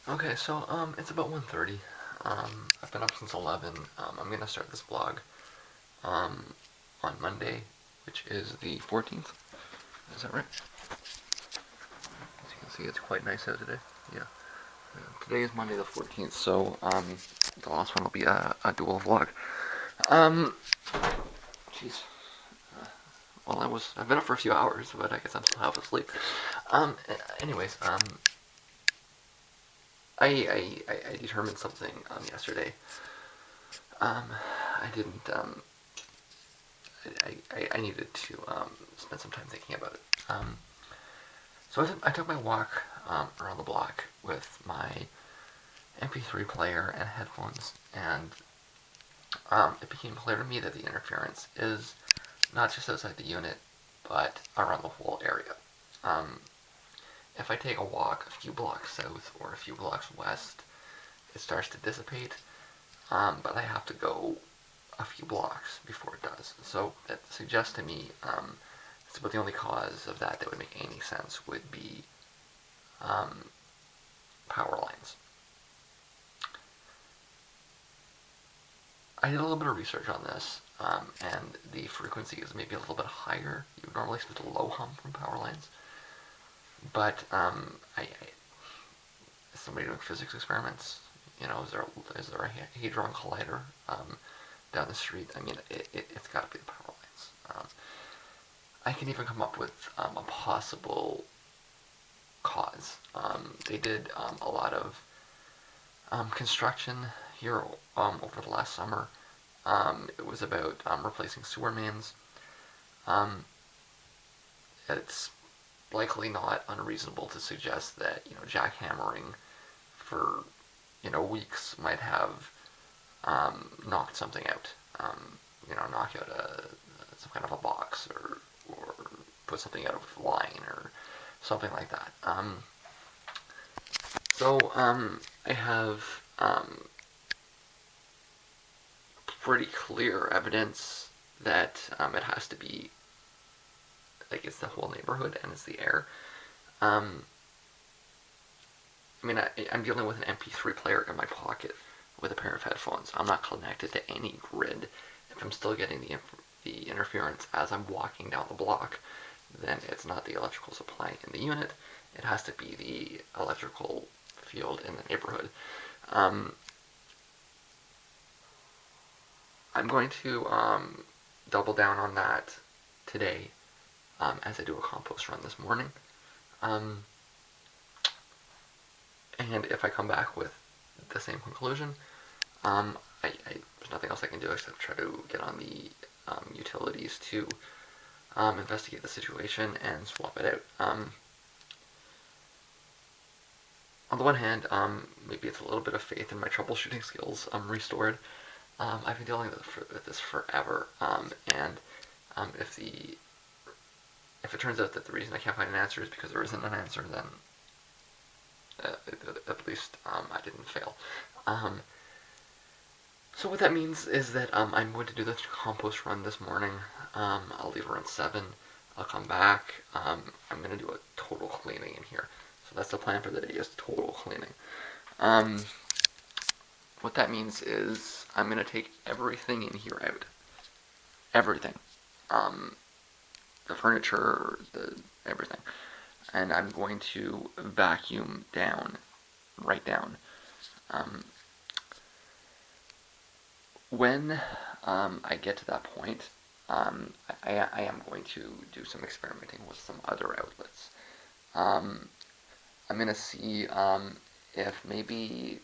Okay, so it's about 1:30. I've been up since 11. I'm gonna start this blog on Monday, which is the 14th. Is that right? As you can see, it's quite nice out today. Yeah. Today is Monday the 14th, so the last one will be a dual vlog. Um, jeez. Well, I've been up for a few hours, but I guess I'm still half asleep. Anyways, I determined something yesterday. I didn't I needed to spend some time thinking about it. So I took my walk around the block with my MP3 player and headphones, and it became clear to me that the interference is not just outside the unit, but around the whole area. Um, if I take a walk a few blocks south or a few blocks west, it starts to dissipate, but I have to go a few blocks before it does. So that suggests to me it's about the only cause of that would make any sense would be um, power lines. I did a little bit of research on this, and the frequency is maybe a little bit higher. You would normally expect a low hum from power lines, but is somebody doing physics experiments? You know, is there a hadron collider down the street? I mean, it's got to be the power lines. I can even come up with a possible cause. They did a lot of construction here over the last summer. It was about replacing sewer mains. It's likely not unreasonable to suggest that jackhammering for weeks might have knocked something out. Knock out some kind of a box or put something out of line or something like that. So I have pretty clear evidence that it has to be like it's the whole neighborhood and it's the air. Um, I mean, I'm dealing with an MP3 player in my pocket with a pair of headphones. I'm not connected to any grid. If I'm still getting the interference as I'm walking down the block, then it's not the electrical supply in the unit. It has to be the electrical field in the neighborhood. I'm going to double down on that today as I do a compost run this morning. Um, and if I come back with the same conclusion, there's nothing else I can do except try to get on the utilities to investigate the situation and swap it out. On the one hand, maybe it's a little bit of faith in my troubleshooting skills restored. I've been dealing with this forever, and if it turns out that the reason I can't find an answer is because there isn't an answer, then at least I didn't fail. So what that means is that I'm going to do the compost run this morning. I'll leave around 7. I'll come back. I'm going to do a total cleaning in here. So that's the plan for the day, is total cleaning. What that means is I'm going to take everything in here out. Everything. The furniture, everything. And I'm going to vacuum down, right down. When I get to that point, I am going to do some experimenting with some other outlets. I'm going to see if maybe,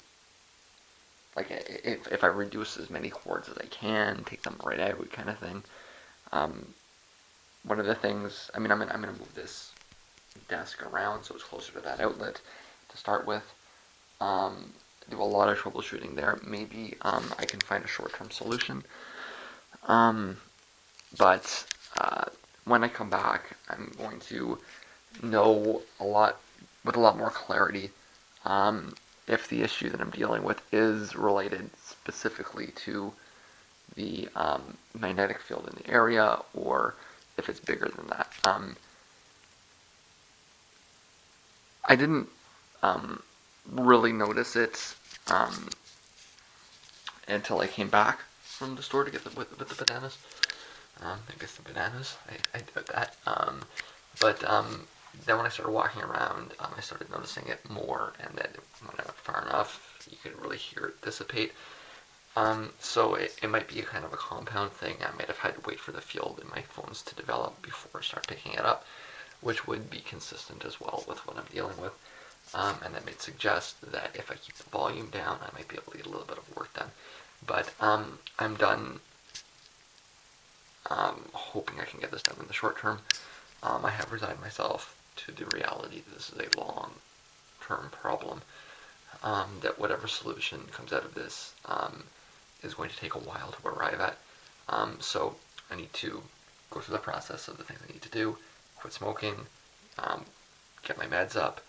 like, if I reduce as many cords as I can, take them right out, kind of thing. One of the things, I'm going to move this desk around so it's closer to that outlet to start with. Do a lot of troubleshooting there. Maybe I can find a short-term solution. But when I come back, I'm going to know with a lot more clarity if the issue that I'm dealing with is related specifically to the magnetic field in the area, or if it's bigger than that. I didn't really notice it until I came back from the store to get with the bananas. I guess the bananas, I did that. But then when I started walking around, I started noticing it more, and then when I went far enough, you could really hear it dissipate. So it might be a kind of a compound thing. I might have had to wait for the field in my phones to develop before I start picking it up, which would be consistent as well with what I'm dealing with. And that might suggest that if I keep the volume down, I might be able to get a little bit of work done. But I'm done hoping I can get this done in the short term. I have resigned myself to the reality that this is a long-term problem, that whatever solution comes out of this is going to take a while to arrive at. So I need to go through the process of the things I need to do, quit smoking, get my meds up,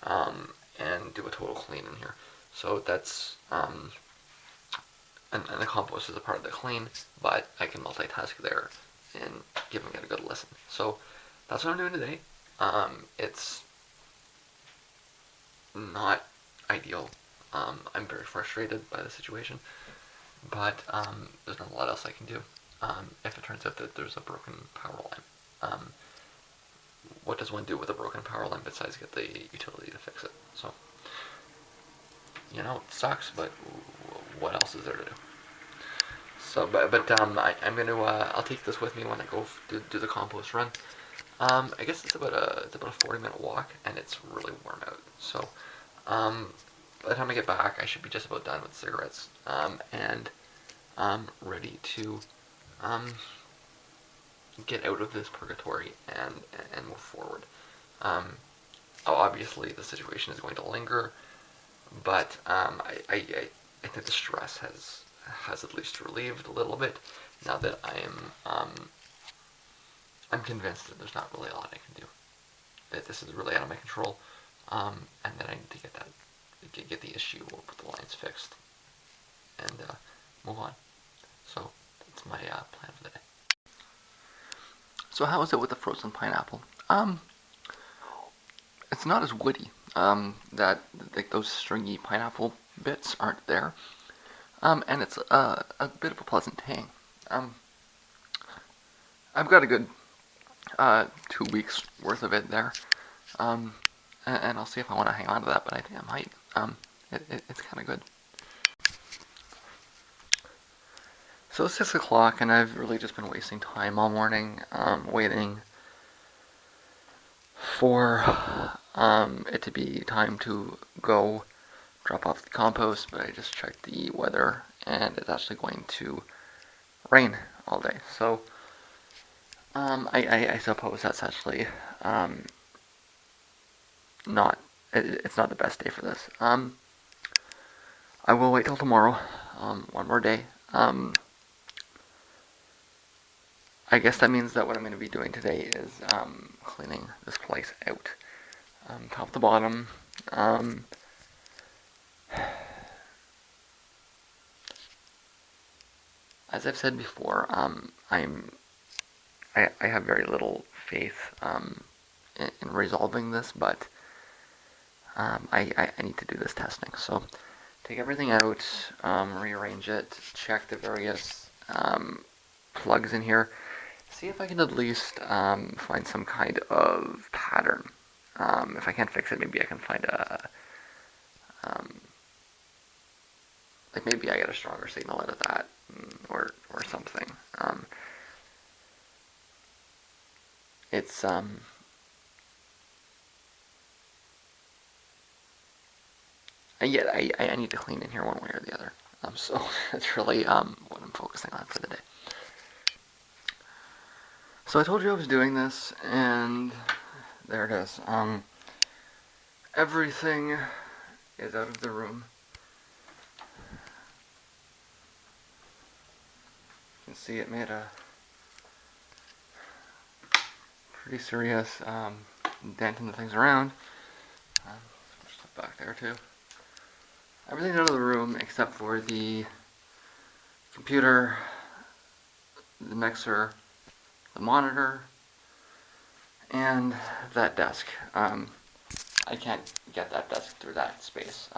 and do a total clean in here. So that's, and the compost is a part of the clean, but I can multitask there in giving it a good listen. So that's what I'm doing today. It's not ideal. I'm very frustrated by the situation, but there's not a lot else I can do. If it turns out that there's a broken power line, what does one do with a broken power line besides get the utility to fix it? So, it sucks, but what else is there to do? So, I'm gonna I'll take this with me when I go do the compost run. I guess it's about a 40-minute walk, and it's really warm out. So, by the time I get back, I should be just about done with cigarettes, and ready to get out of this purgatory and move forward. Obviously, the situation is going to linger, but I think the stress has at least relieved a little bit now that I'm convinced that there's not really a lot I can do. That this is really out of my control, and that I need to get the issue with the lines fixed and move on. So that's my plan for the day. So how is it with the frozen pineapple? It's not as woody. That like those stringy pineapple bits aren't there. And it's a bit of a pleasant tang. I've got a good 2 weeks worth of it there. And I'll see if I want to hang on to that, but I think I might. It's kind of good. So it's 6 o'clock, and I've really just been wasting time all morning, waiting for it to be time to go drop off the compost, but I just checked the weather, and it's actually going to rain all day. So I suppose that's actually it's not the best day for this. I will wait till tomorrow, one more day. I guess that means that what I'm going to be doing today is cleaning this place out, top to bottom. As I've said before, I have very little faith in resolving this, but I need to do this testing. So take everything out, rearrange it, check the various plugs in here, see if I can at least find some kind of pattern. If I can't fix it, maybe I can find like maybe I get a stronger signal out of that, or something. It's yet I need to clean in here one way or the other. So that's really what I'm focusing on for the day. So I told you I was doing this, and there it is. Everything is out of the room. You can see it made a pretty serious dent in the things around. Stuff back there too. Everything's out of the room except for the computer, the mixer, the monitor, and that desk. I I can't get that desk through that space.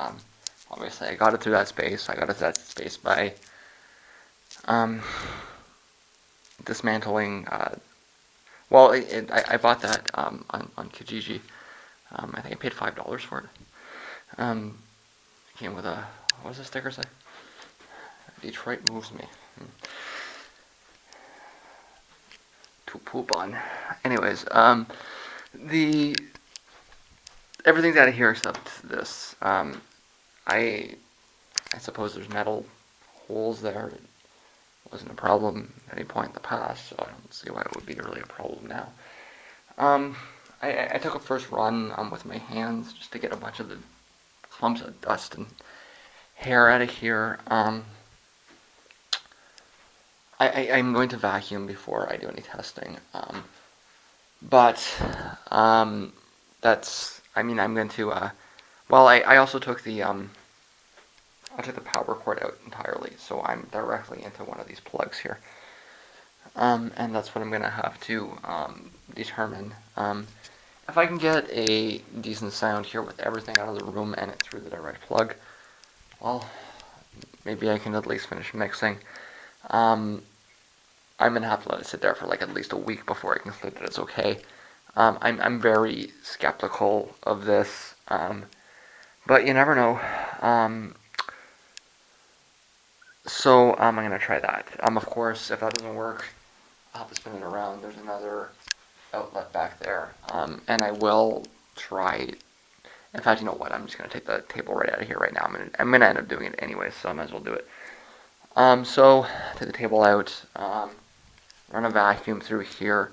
Obviously, I got it through that space. I got it through that space by dismantling. Well, I bought that on Kijiji. I think I paid $5 for it. It came with a, what does the sticker say? Detroit moves me. To poop on. Anyways, the everything's out of here except this. I suppose there's metal holes there. It wasn't a problem at any point in the past, so I don't see why it would be really a problem now. I took a first run with my hands just to get a bunch of the clumps of dust and hair out of here. I'm going to vacuum before I do any testing. But that's, I mean, I'm going to, well, I also took the, I took the power cord out entirely, so I'm directly into one of these plugs here. And that's what I'm going to have to determine. If I can get a decent sound here with everything out of the room and it through the direct plug, well, maybe I can at least finish mixing. I'm going to have to let it sit there for like at least a week before I conclude that it's okay. I'm very skeptical of this, but you never know. So I'm going to try that. Of course, if that doesn't work, I'll have to spin it around. There's another outlet back there, and I will try. In fact, you know what? I'm just going to take the table right out of here right now. I'm gonna end up doing it anyway, so I might as well do it. So take the table out, run a vacuum through here,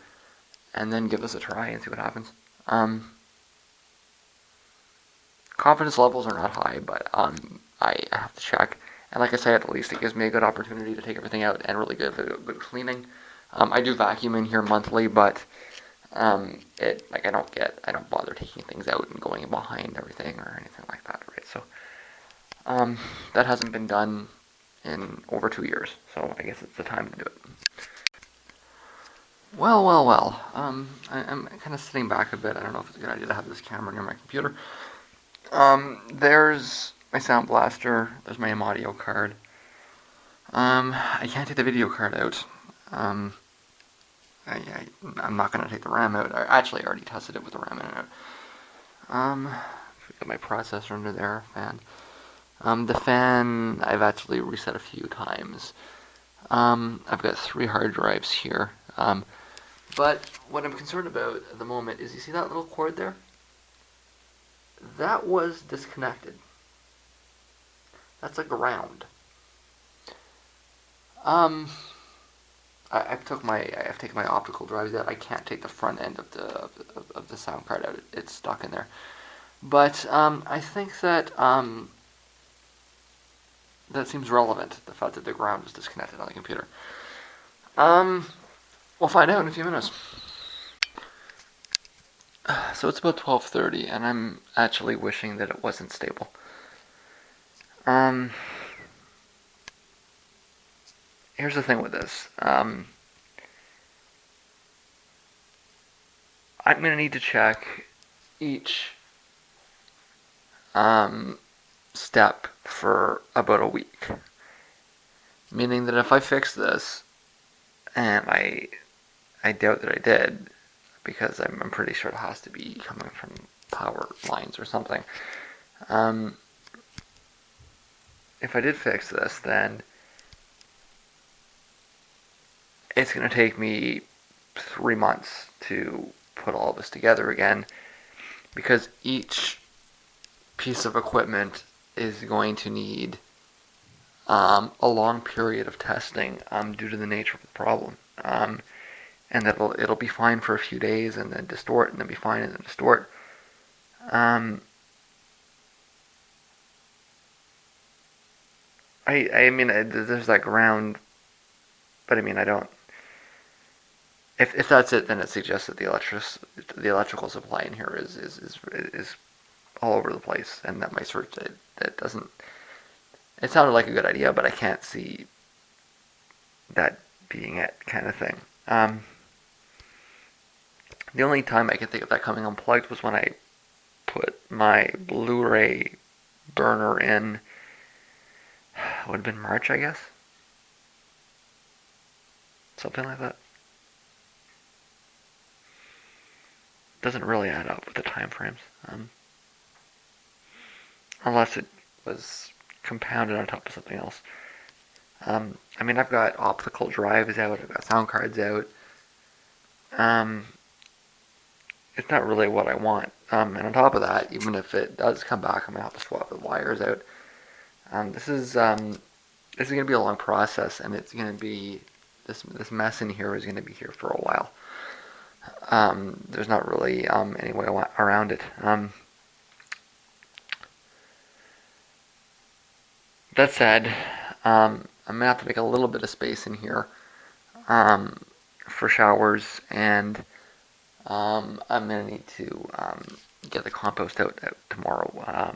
and then give this a try and see what happens. Confidence levels are not high, but I have to check. And like I said, at least it gives me a good opportunity to take everything out and really good cleaning. I do vacuum in here monthly, but I don't bother taking things out and going behind everything or anything like that, right? So that hasn't been done in over 2 years, so I guess it's the time to do it. Well. I'm kind of sitting back a bit. I don't know if it's a good idea to have this camera near my computer. There's my sound blaster. There's my audio card. I can't take the video card out. I'm not going to take the RAM out. I already tested it with the RAM in and out. Got my processor under there, fan. The fan I've actually reset a few times. I've got 3 hard drives here. But what I'm concerned about at the moment is, you see that little cord there? That was disconnected. That's a ground. I've taken my optical drives out. I can't take the front end of the sound card out. It's stuck in there. But I think that that seems relevant, the fact that the ground is disconnected on the computer. We'll find out in a few minutes. So it's about 12:30, and I'm actually wishing that it wasn't stable. Here's the thing with this. I'm going to need to check each step for about a week. Meaning that if I fix this, and I doubt that I did, because I'm pretty sure it has to be coming from power lines or something. If I did fix this, then it's going to take me 3 months to put all this together again, because each piece of equipment is going to need a long period of testing due to the nature of the problem. And that it'll be fine for a few days and then distort and then be fine and then distort. I mean, there's that ground, but I mean, I don't. If that's it, then it suggests that the electrical supply in here is all over the place, and that my search that doesn't. It sounded like a good idea, but I can't see that being it, kind of thing. The only time I could think of that coming unplugged was when I put my Blu-ray burner in, would have been March, I guess. Something like that. Doesn't really add up with the time frames. Unless it was compounded on top of something else. I mean, I've got optical drives out, I've got sound cards out. It's not really what I want. And on top of that, even if it does come back, I'm gonna have to swap the wires out. This is gonna be a long process, and it's gonna be this mess in here is gonna be here for a while. There's not really any way around it. That said, I'm gonna have to make a little bit of space in here for showers, and I'm gonna need to get the compost out tomorrow.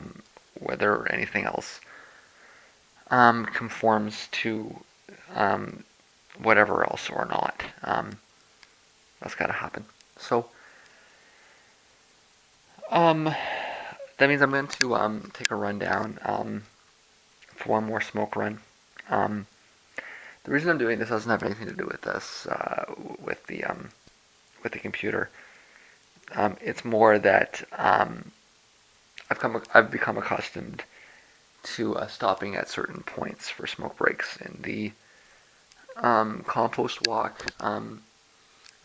Whether anything else conforms to whatever else or not, that's gotta happen. So that means I'm going to take a run down for one more smoke run. The reason I'm doing this doesn't have anything to do with this, with the computer. It's more that I've become accustomed to stopping at certain points for smoke breaks in the compost walk.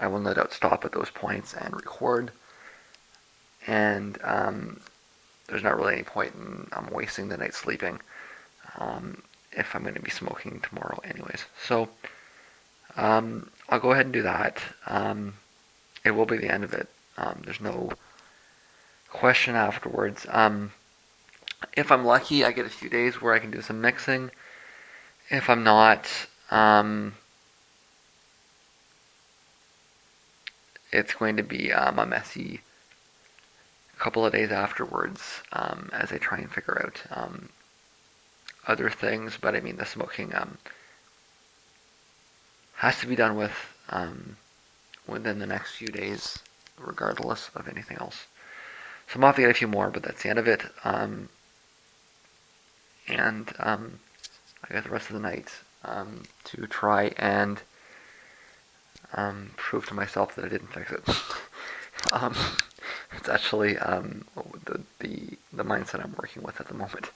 I will no doubt stop at those points and record, and there's not really any point in wasting the night sleeping if I'm going to be smoking tomorrow anyways. So I'll go ahead and do that. It will be the end of it. There's no question afterwards. If I'm lucky, I get a few days where I can do some mixing. If I'm not, it's going to be a messy couple of days afterwards as I try and figure out other things. But I mean, the smoking has to be done with within the next few days, regardless of anything else. So I'm off to get a few more, but that's the end of it. And I got the rest of the night to try and prove to myself that I didn't fix it. It's actually the mindset I'm working with at the moment.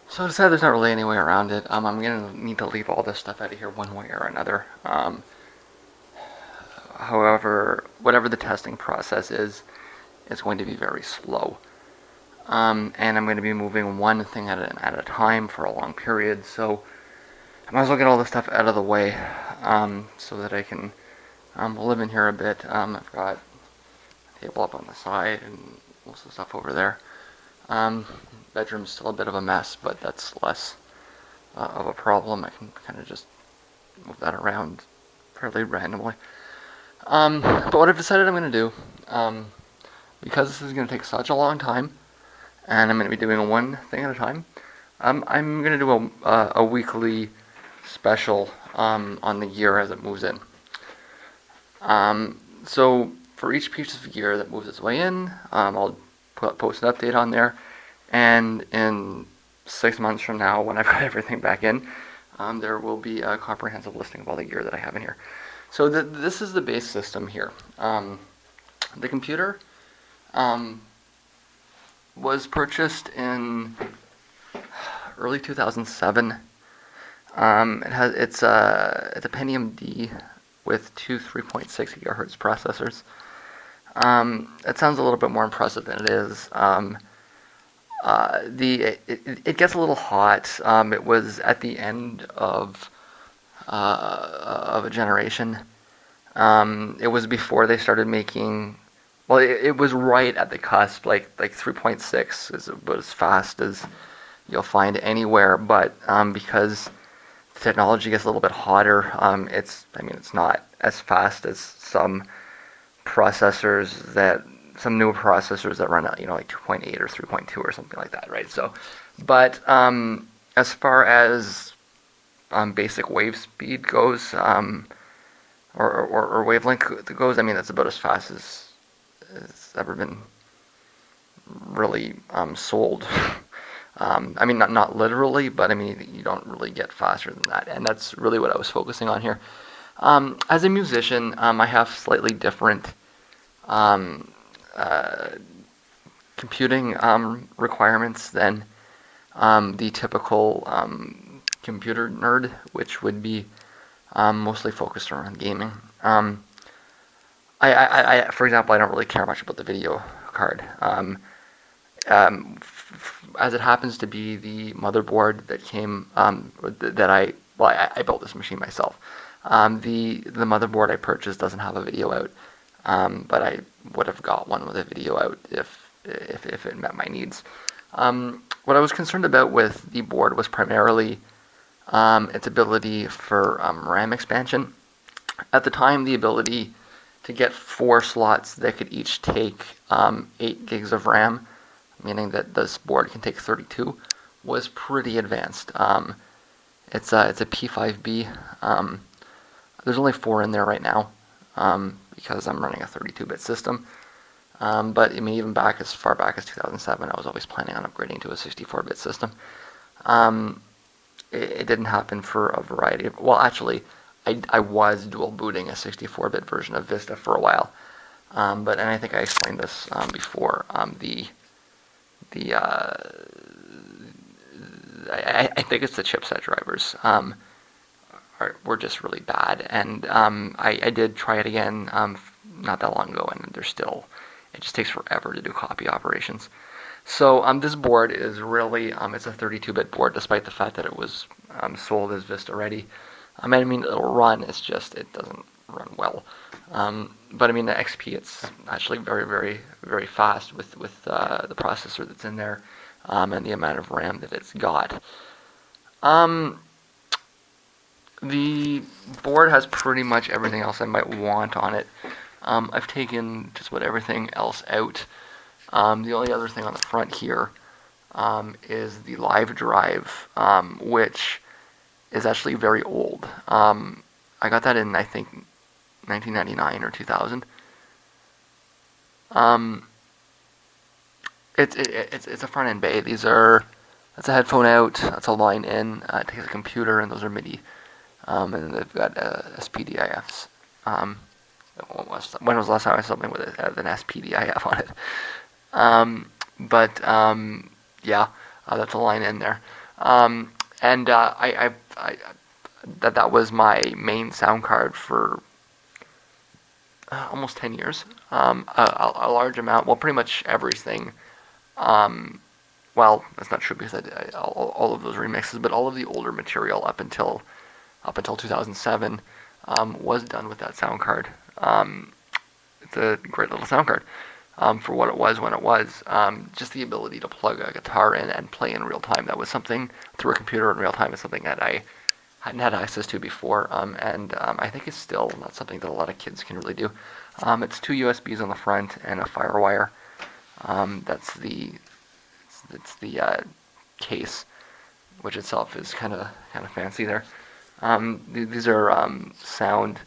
So I decided there's not really any way around it. I'm going to need to leave all this stuff out of here one way or another. However, whatever the testing process is, it's going to be very slow. And I'm going to be moving one thing at a time for a long period, so I might as well get all this stuff out of the way so that I can live in here a bit. I've got a table up on the side and most of the stuff over there. Bedroom's still a bit of a mess, but that's less of a problem. I can kind of just move that around fairly randomly. But what I've decided I'm going to do, because this is going to take such a long time, and I'm going to be doing one thing at a time, I'm going to do a weekly special on the gear as it moves in. So for each piece of gear that moves its way in, I'll post an update on there, and in 6 months from now, when I've got everything back in, there will be a comprehensive listing of all the gear that I have in here. So this is the base system here. The computer was purchased in early 2007. It's a Pentium D with two 3.6 gigahertz processors. It sounds a little bit more impressive than it is. It gets a little hot. It was at the end of a generation. It was before they started making. Well, it was right at the cusp. Like 3.6 is about as fast as you'll find anywhere. But because the technology gets a little bit hotter, it's not as fast as some newer processors that run at like 2.8 or 3.2 or something like that, right? So, but as far as basic wave speed goes, or wavelength goes, that's about as fast as it's ever been really sold. I mean, not literally, but I mean, you don't really get faster than that, and that's really what I was focusing on here. As a musician, I have slightly different um, uh, computing requirements than the typical computer nerd, which would be mostly focused around gaming. For example, I don't really care much about the video card. As it happens to be the motherboard that came I built this machine myself. The motherboard I purchased doesn't have a video out, but I would have got one with a video out if it met my needs. What I was concerned about with the board was primarily its ability for RAM expansion. At the time, the ability to get 4 slots that could each take 8 gigs of RAM, meaning that this board can take 32, was pretty advanced. It's a P5B. There's only 4 in there right now because I'm running a 32-bit system. But I mean, even back as far back as 2007, I was always planning on upgrading to a 64-bit system. It didn't happen for a variety of... Well, actually, I was dual booting a 64-bit version of Vista for a while. And I think I explained this before. I think it's the chipset drivers were just really bad, and I did try it again not that long ago, and it just takes forever to do copy operations. So this board is really it's a 32-bit board, despite the fact that it was sold as Vista ready. I mean, it'll run. It's just it doesn't run well. But I mean, the XP, it's actually very, very, very fast with the processor that's in there and the amount of RAM that it's got. The board has pretty much everything else I might want on it. I've taken just about everything else out. The only other thing on the front here is the live drive, which is actually very old. I got that in, I think, 1999 or 2000. It's a front end bay. That's a headphone out. That's a line in. It takes a computer, and those are MIDI. And then they've got SPDIFs. When was the last time I saw something with an SPDIF on it? Yeah, that's a line in there. And that was my main sound card for almost 10 years. A large amount, well, pretty much everything. Well, that's not true because I did all of those remixes, but all of the older material up until 2007 was done with that sound card. It's a great little sound card for what it was when it was. Just the ability to plug a guitar in and play in real time. That was something through a computer in real time. Is something that I hadn't had access to before, and I think it's still not something that a lot of kids can really do. It's 2 USBs on the front and a FireWire. That's the case, which itself is kind of fancy there. These are sound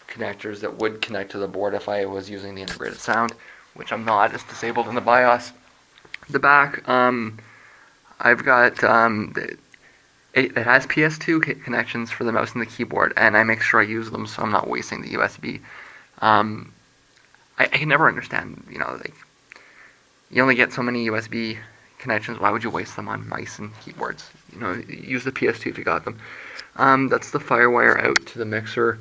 connectors that would connect to the board if I was using the integrated sound, which I'm not. It's disabled in the BIOS. The back, I've got it has PS2 connections for the mouse and the keyboard, and I make sure I use them so I'm not wasting the USB. I can never understand, like, you only get so many USB connections. Why would you waste them on mice and keyboards? Use the PS2 if you got them. That's the FireWire out to the mixer.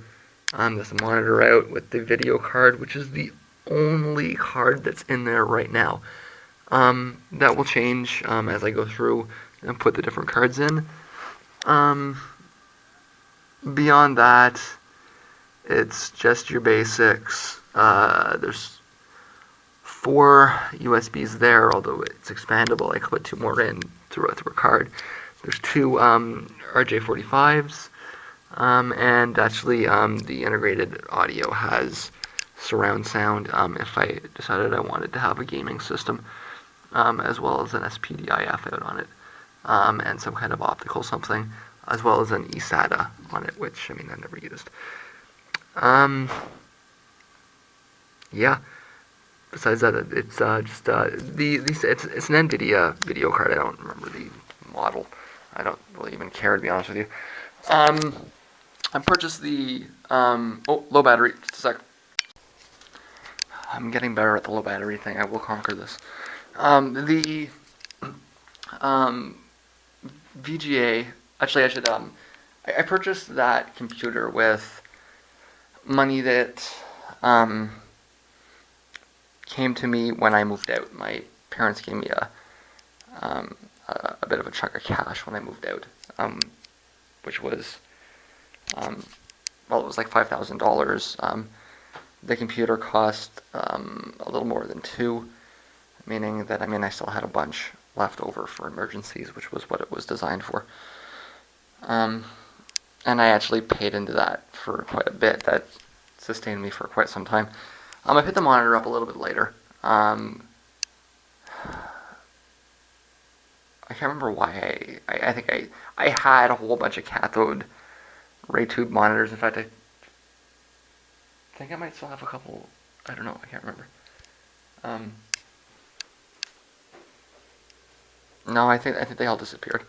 That's the monitor out with the video card, which is the only card that's in there right now. That will change as I go through and put the different cards in. Beyond that, it's just your basics. There's 4 USBs there, although it's expandable. I could put 2 more in through a card. There's 2 RJ45s, and actually the integrated audio has surround sound if I decided I wanted to have a gaming system, as well as an SPDIF out on it, and some kind of optical something, as well as an eSATA on it, which, I never used. Yeah. besides that, it's just it's an NVIDIA video card. I don't remember the model. I don't really even care, to be honest with you. I purchased the low battery. Just a sec. I'm getting better at the low battery thing. I will conquer this. The VGA. Actually, I should. I purchased that computer with money that came to me when I moved out. My parents gave me a bit of a chunk of cash when I moved out, which was well, it was like $5,000. The computer cost a little more than two, meaning that I still had a bunch left over for emergencies, which was what it was designed for. And I actually paid into that for quite a bit. That sustained me for quite some time. I picked the monitor up a little bit later. I can't remember why I think I had a whole bunch of cathode ray tube monitors. In fact, I think I might still have a couple. I don't know. I can't remember. No, I think they all disappeared.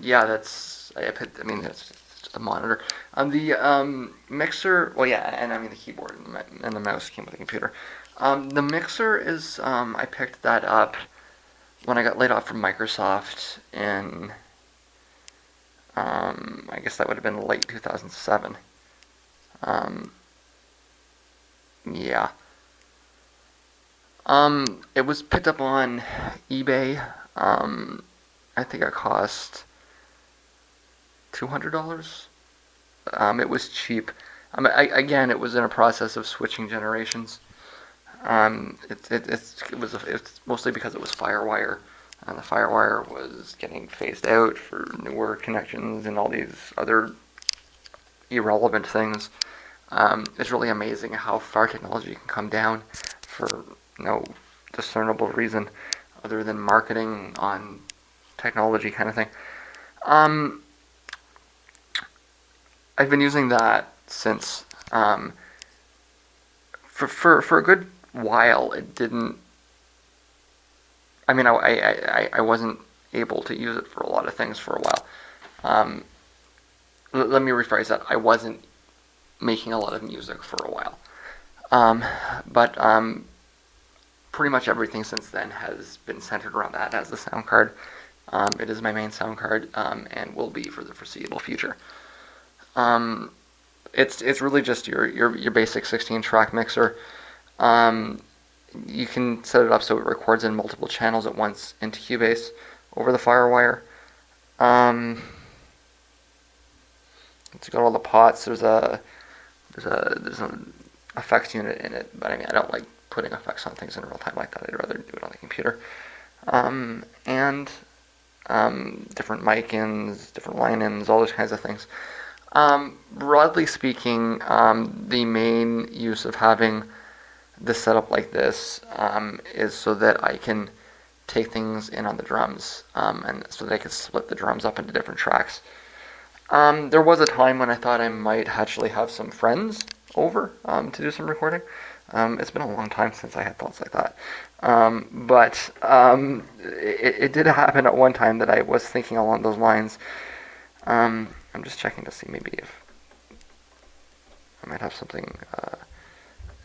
Yeah, that's I picked. That's just a monitor. The mixer. Well, yeah, and the keyboard and the mouse came with the computer. The mixer is. I picked that up when I got laid off from Microsoft in. I guess that would have been late 2007. Yeah. It was picked up on eBay. I think it cost $200. It was cheap. Again, it was in a process of switching generations. It's mostly because it was FireWire, and the FireWire was getting phased out for newer connections and all these other irrelevant things. It's really amazing how far technology can come down for no discernible reason other than marketing on technology kind of thing. I've been using that since for a good while. It didn't. I wasn't able to use it for a lot of things for a while. Let me rephrase that. I wasn't making a lot of music for a while. But pretty much everything since then has been centered around that as the sound card. It is my main sound card, and will be for the foreseeable future. It's really just your basic 16-track mixer. You can set it up so it records in multiple channels at once into Cubase over the FireWire. It's got all the pots. There's an effects unit in it, but I don't like putting effects on things in real time like that. I'd rather do it on the computer. And different mic ins, different line ins, all those kinds of things. Broadly speaking, the main use of having this setup like this is so that I can take things in on the drums, and so that I can split the drums up into different tracks. There was a time when I thought I might actually have some friends over to do some recording. It's been a long time since I had thoughts like that. But it did happen at one time that I was thinking along those lines. I'm just checking to see maybe if I might have something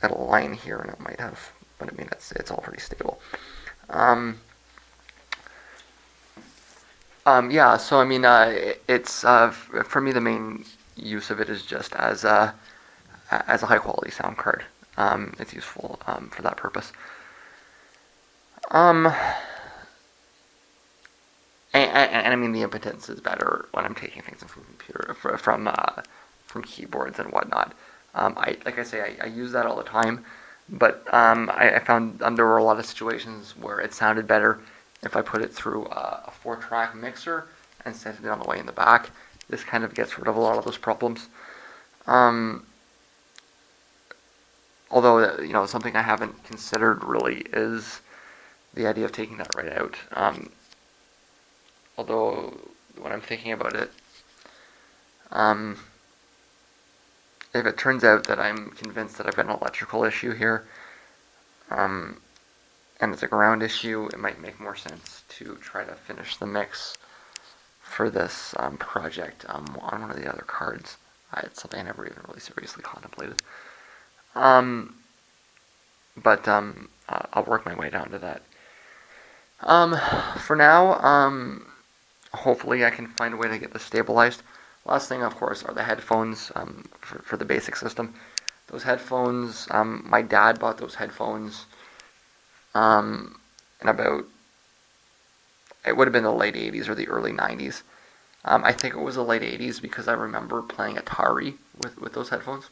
at a line here, and it might have, but it's all pretty stable. Yeah, so it's for me the main use of it is just as a high quality sound card. It's useful for that purpose. And the impotence is better when I'm taking things from computer from keyboards and whatnot. I use that all the time, but I found there were a lot of situations where it sounded better if I put it through a 4-track mixer and sent it on the way in the back. This kind of gets rid of a lot of those problems. Although, something I haven't considered really is the idea of taking that right out. Although, when I'm thinking about it, if it turns out that I'm convinced that I've got an electrical issue here, and it's a ground issue, it might make more sense to try to finish the mix for this project on one of the other cards. It's something I never even really seriously contemplated. But I'll work my way down to that. For now, hopefully I can find a way to get this stabilized. Last thing, of course, are the headphones for the basic system. Those headphones, my dad bought those headphones in about, it would have been the late 80s or the early 90s. I think it was the late 80s because I remember playing Atari with those headphones.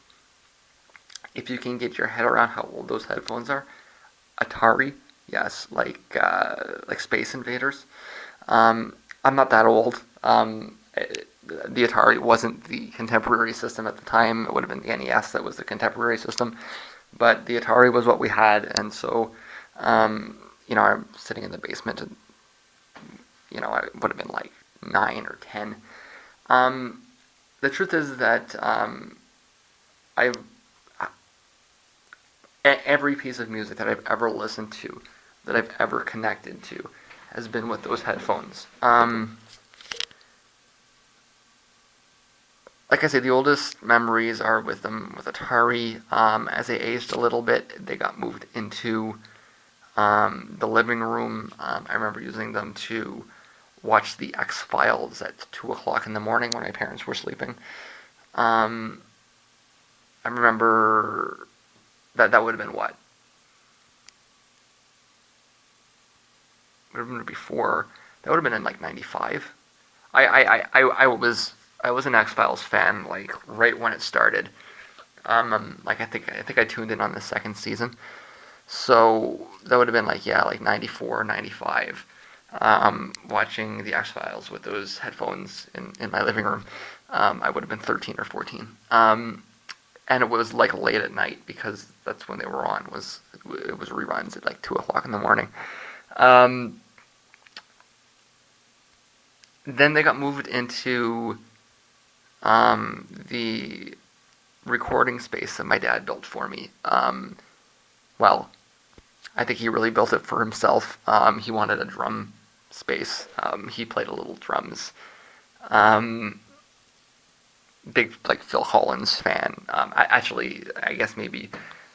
If you can get your head around how old those headphones are, Atari, yes, like Space Invaders. I'm not that old. The Atari wasn't the contemporary system at the time. It would have been the NES that was the contemporary system, but the Atari was what we had, and so I'm sitting in the basement, and I would have been like 9 or 10. The truth is that I've every piece of music that I've ever listened to, that I've ever connected to, has been with those headphones. Like I say, the oldest memories are with them with Atari. As they aged a little bit, they got moved into the living room. I remember using them to watch the X-Files at 2 o'clock in the morning when my parents were sleeping. I remember that would have been what? Would have been before. That would have been in like 95. I was an X-Files fan like right when it started. Like I think I tuned in on the second season. So that would have been like 94, 95. Watching the X-Files with those headphones in my living room. I would have been 13 or 14. And it was like late at night because that's when they were on. It was reruns at like 2 o'clock in the morning. Then they got moved into the recording space that my dad built for me. Well, I think he really built it for himself. He wanted a drum space. He played a little drums. Big like Phil Collins fan. I guess maybe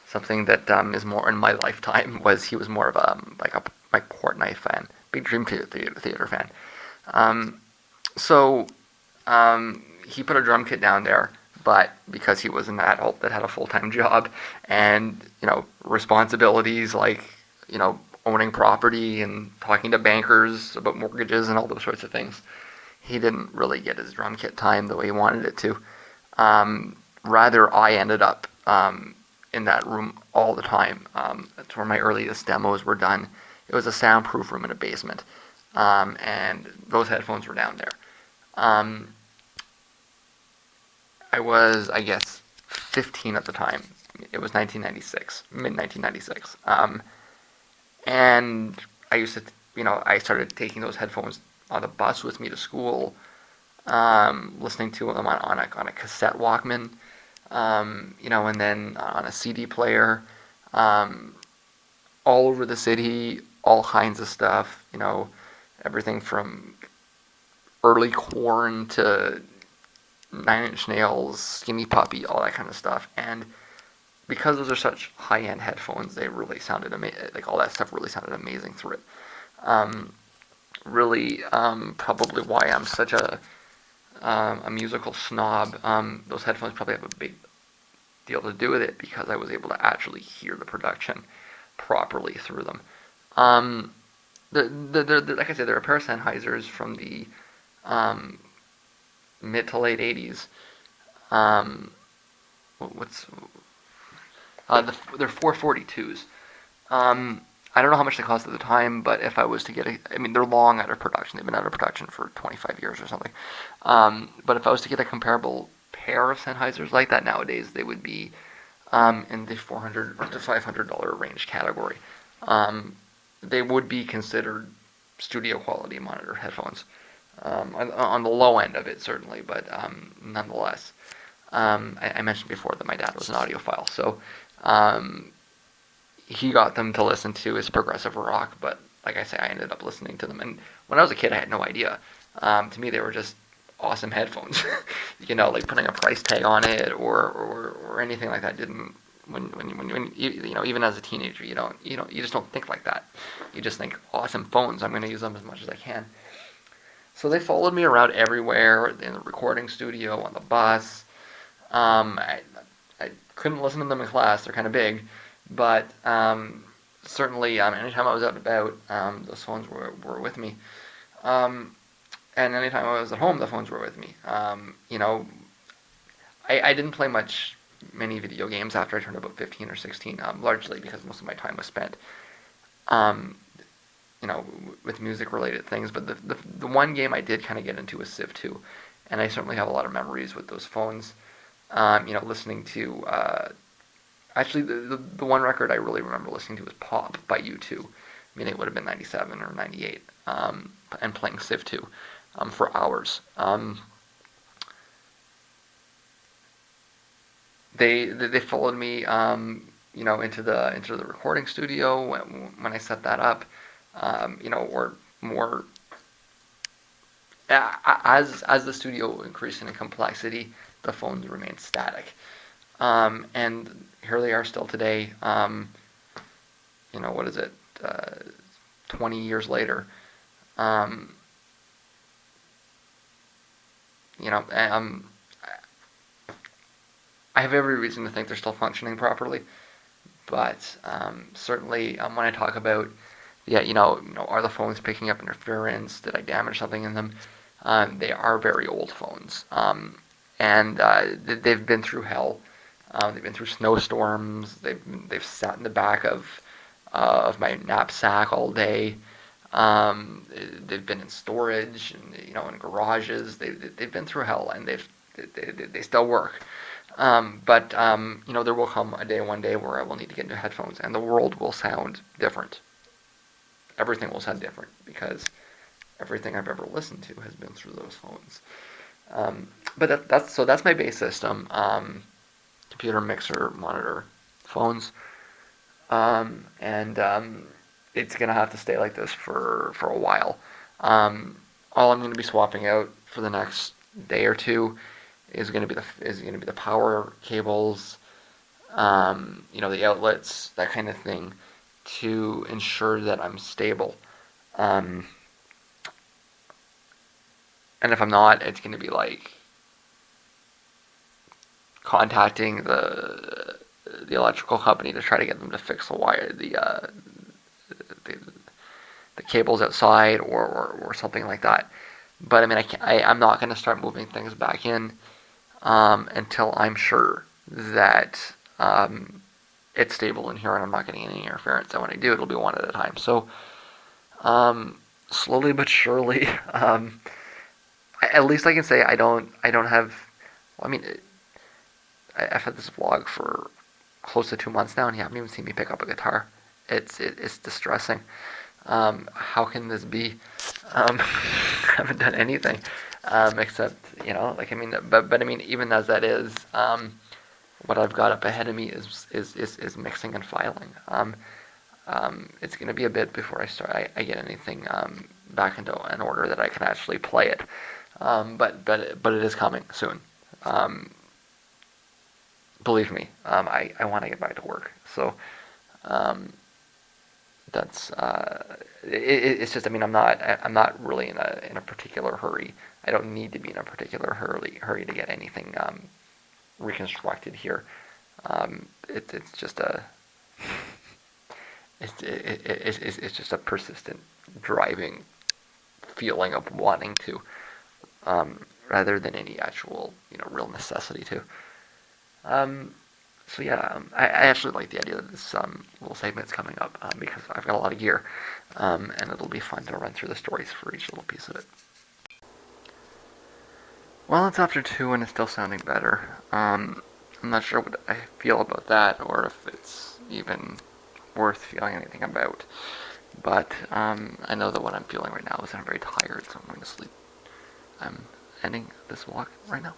something that is more in my lifetime was he was more of a Mike Portnoy fan, big Dream Theater fan. So he put a drum kit down there, but because he was an adult that had a full-time job and responsibilities like owning property and talking to bankers about mortgages and all those sorts of things, he didn't really get his drum kit time the way he wanted it to. Rather, I ended up in that room all the time. That's where my earliest demos were done. It was a soundproof room in a basement, and those headphones were down there. I was, I guess, 15 at the time. It was 1996, mid-1996. And I used to, I started taking those headphones on the bus with me to school, listening to them on a cassette Walkman, and then on a CD player, all over the city, all kinds of stuff, everything from early Korn to Nine Inch Nails, Skinny Puppy, all that kind of stuff. And because those are such high-end headphones, they really sounded amazing. Like all that stuff really sounded amazing through it. Really, probably why I'm such a musical snob. Those headphones probably have a big deal to do with it because I was able to actually hear the production properly through them. Like I said, there are a pair of Sennheisers from the mid to late 80s. They're 442s. I don't know how much they cost at the time, but if I was to get they're long out of production. They've been out of production for 25 years or something. But if I was to get a comparable pair of Sennheisers like that nowadays, they would be in the $400 to $500 range category. They would be considered studio quality monitor headphones. On the low end of it, certainly, but nonetheless. I mentioned before that my dad was an audiophile, so um, he got them to listen to his progressive rock, but like I say, I ended up listening to them. And when I was a kid, I had no idea. To me, they were just awesome headphones. Like putting a price tag on it or anything like that didn't. When even as a teenager, you just don't think like that. You just think awesome phones. I'm going to use them as much as I can. So they followed me around everywhere in the recording studio, on the bus. I couldn't listen to them in class; they're kind of big, but certainly anytime I was out and about, those phones were with me. Um, and anytime I was at home, the phones were with me. I didn't play many video games after I turned about 15 or 16, largely because most of my time was spent, um, with music-related things. But the one game I did kind of get into was Civ 2, and I certainly have a lot of memories with those phones. Listening to actually the one record I really remember listening to was Pop by U2. I mean, it would have been 97 or 98, and playing Civ 2 for hours. They followed me, into the recording studio when I set that up, or more as the studio increased in complexity, the phones remained static, and here they are still today. What is it? 20 years later. Um, you know, um, I have every reason to think they're still functioning properly, but certainly when I talk about, yeah, are the phones picking up interference? Did I damage something in them? They are very old phones, and they've been through hell. They've been through snowstorms. They've sat in the back of my knapsack all day. Um, they've been in storage and in garages. They've been through hell, and they still work. But there will come one day where I will need to get new headphones, and the world will sound different. Everything will sound different because everything I've ever listened to has been through those phones. But that's my base system: computer, mixer, monitor, phones, and it's gonna have to stay like this for a while. All I'm going to be swapping out for the next day or two is going to be the power cables, the outlets, that kind of thing, to ensure that I'm stable. Um, and if I'm not, it's going to be like contacting the electrical company to try to get them to fix the, the cables outside or something like that. But I mean, I'm not going to start moving things back in until I'm sure that it's stable in here and I'm not getting any interference. And when I do, it'll be one at a time. So slowly but surely, at least I can say I don't have. Well, I mean, I've had this vlog for close to 2 months now, and you haven't even seen me pick up a guitar. It's distressing. How can this be? I haven't done anything except but I mean, even as that is, what I've got up ahead of me is mixing and filing. It's going to be a bit before I get anything back into an order that I can actually play it. But it is coming soon. Believe me, I want to get back to work. So that's it's just, I mean, I'm not really in a particular hurry. I don't need to be in a particular hurry to get anything reconstructed here. It's just a it's just a persistent driving feeling of wanting to, rather than any actual real necessity to. So yeah, I actually like the idea that this little segment's coming up, because I've got a lot of gear, and it'll be fun to run through the stories for each little piece of it. Well, it's after 2 and it's still sounding better. I'm not sure what I feel about that, or if it's even worth feeling anything about. But I know that what I'm feeling right now is I'm very tired, so I'm going to sleep. I'm ending this walk right now.